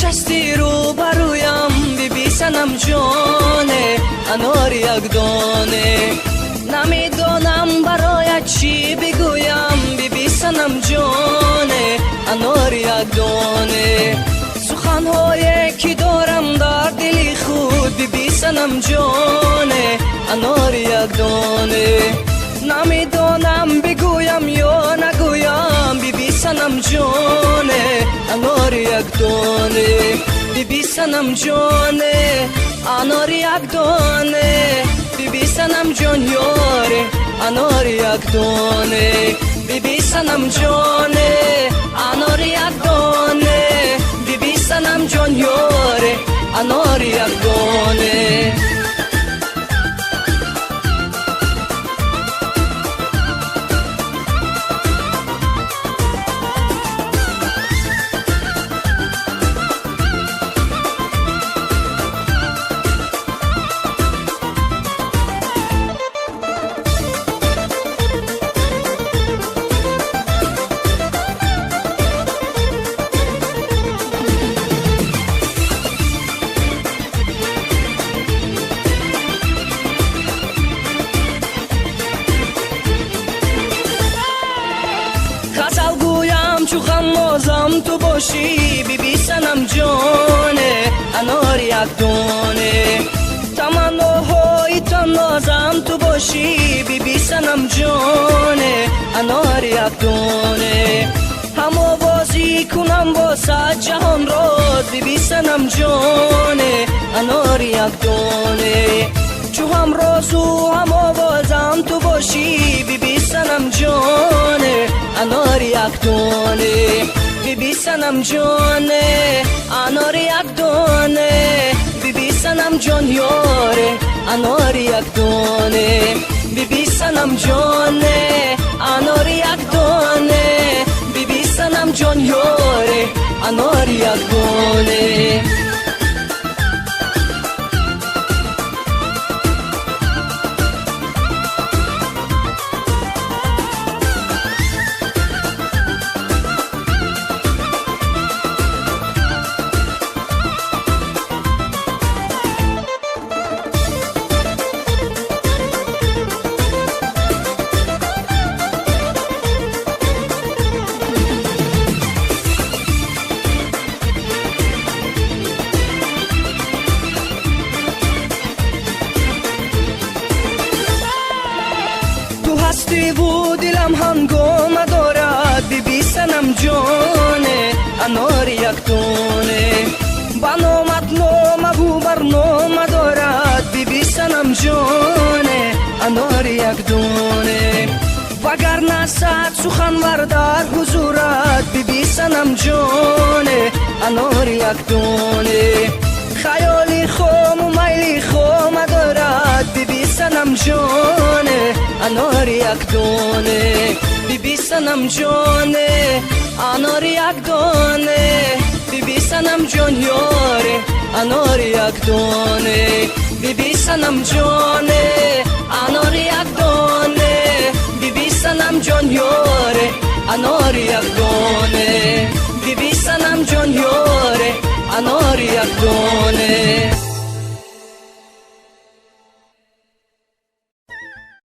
نشستی رو برویم بیبی سنم جانه انار یک دانه نمیدانم برایت چی بگویم بیبی سنم جانه انار یک دانه سخنهایی که دارم در دل خود بیبی سنم جانه انار یک دانه نمیدانم بگویم یا نگویم بیبی سنم جانه انار یک دانه بیبی سنم جانه انار یک دانه بیبی سنم جان یاره انار یک دانه بیبی سنم جانه انار یک دانه بیبی سنم جان یاره انار یک دانه چو غمازم تو باشی بیبی سنم جانه انار یک دانه تمناهای تنازم تو باشی بیبی سنم جانه انار یک دانه هم آوازی کنم با صد جهان راز بیبی سنم جانه انار یک دانه چو هم راز و هم آوازم تو باشی بیبی سنم جانه انار یک دانه بیبی سنم جانه انار یک دانه بیبی سنم جان یاره انار یک دانه بیبی سنم جانه انار یک دانه بیبی سنم جان یاره انار یک دانه هستی و دلم هنگام دارد بیبی سنم جانه انار یک دانه بنامت نامه و برنامه دارد بیبی سنم جانه انار یک دانه وگر نصد سخنور در حضورت بیبی سنم جانه انار یک دانه خیالی خام و میلی خام دارد بیبی سنم جانه انار یک دانه بیبی سنم جانه انار یک دانه بیبی سنم جان یاره انار یک دانه بیبی سنم جانه